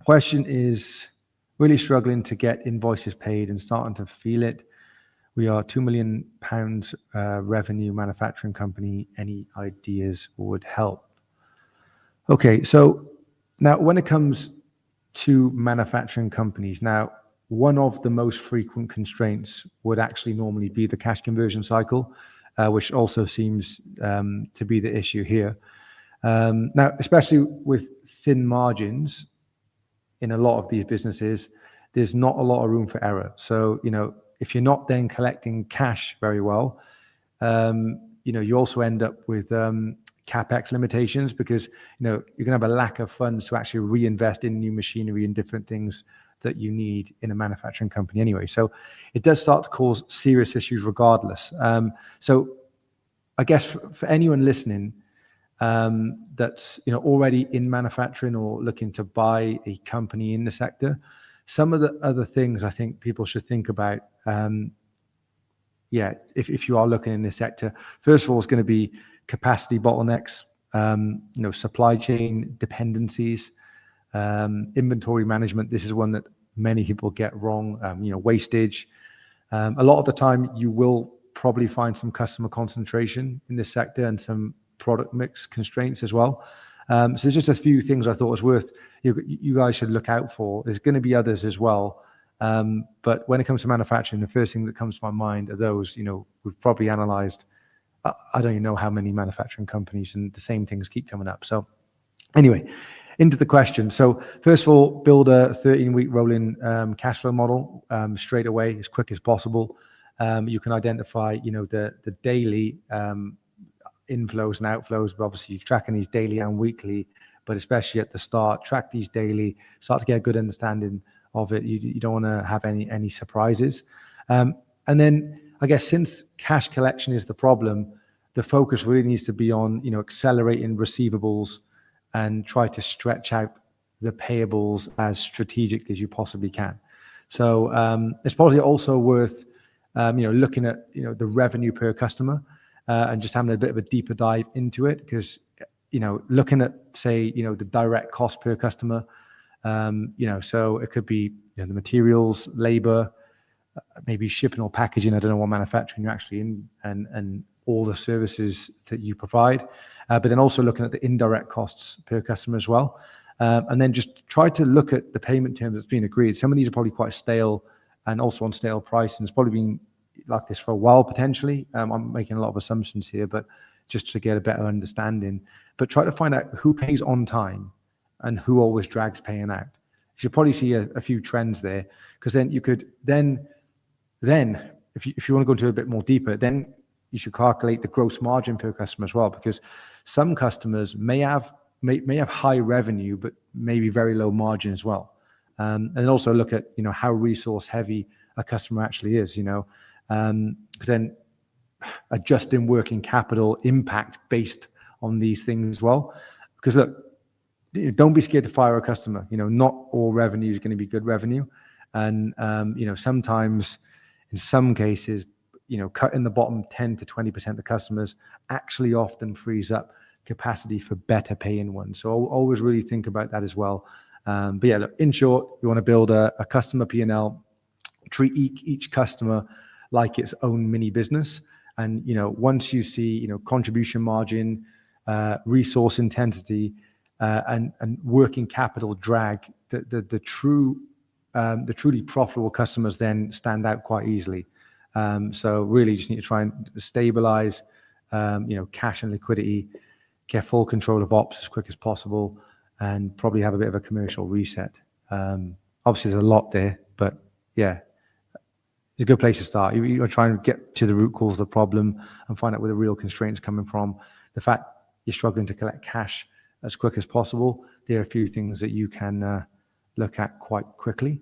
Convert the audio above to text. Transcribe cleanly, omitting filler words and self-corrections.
Question is, really struggling to get invoices paid and starting to feel it. We are £2 million revenue manufacturing company. Any ideas would help? Okay, so now when it comes to manufacturing companies, now one of the most frequent constraints would actually normally be the cash conversion cycle, which also seems to be the issue here. Now, especially with thin margins in a lot of these businesses, there's not a lot of room for error. So, if you're not then collecting cash very well, you also end up with CapEx limitations because, you're going to have a lack of funds to actually reinvest in new machinery and different things that you need in a manufacturing company anyway. So it does start to cause serious issues regardless. So I guess for anyone listening that's already in manufacturing or looking to buy a company in the sector, some of the other things I think people should think about, if you are looking in this sector, first of all, it's going to be capacity bottlenecks, supply chain dependencies, inventory management. This is one that many people get wrong. Wastage. A lot of the time, you will probably find some customer concentration in this sector and some product mix constraints as well. So there's just a few things I thought was worth you guys should look out for. There's going to be others as well. But when it comes to manufacturing, the first thing that comes to my mind are those, we've probably analyzed, I don't even know how many manufacturing companies, and the same things keep coming up. So anyway, into the question. So first of all, build a 13-week rolling cash flow model straight away, as quick as possible. You can identify, the daily inflows and outflows, but obviously you're tracking these daily and weekly, but especially at the start, track these daily, start to get a good understanding of it. You don't want to have any surprises. And then I guess since cash collection is the problem, the focus really needs to be on, accelerating receivables and try to stretch out the payables as strategically as you possibly can. So it's probably also worth, looking at, the revenue per customer and just having a bit of a deeper dive into it, because, looking at, say, the direct cost per customer, so it could be the materials, labor, maybe shipping or packaging. I don't know what manufacturing you're actually in, and all the services that you provide, but then also looking at the indirect costs per customer as well. And then just try to look at the payment terms that's been agreed. Some of these are probably quite stale and also on stale pricing. It's probably been like this for a while, potentially. I'm making a lot of assumptions here, but just to get a better understanding. But try to find out who pays on time and who always drags paying out. You should probably see a few trends there, because then you could then if you want to go into a bit more deeper, then you should calculate the gross margin per customer as well, because some customers may have high revenue but maybe very low margin as well. And also look at how resource heavy a customer actually is, because then adjusting working capital impact based on these things as well. Because look, don't be scared to fire a customer. Not all revenue is going to be good revenue, and sometimes in some cases, cutting the bottom 10 to 20% of the customers actually often frees up capacity for better paying ones. So I'll always really think about that as well. But yeah, look, in short, you want to build a customer P&L, treat each customer like its own mini business. And, once you see, contribution margin, resource intensity, and working capital drag, the truly profitable customers then stand out quite easily. So really just need to try and stabilize, cash and liquidity, get full control of ops as quick as possible, and probably have a bit of a commercial reset. Obviously there's a lot there, but yeah, it's a good place to start. You're trying to get to the root cause of the problem and find out where the real constraints coming from. The fact you're struggling to collect cash as quick as possible, there are a few things that you can look at quite quickly.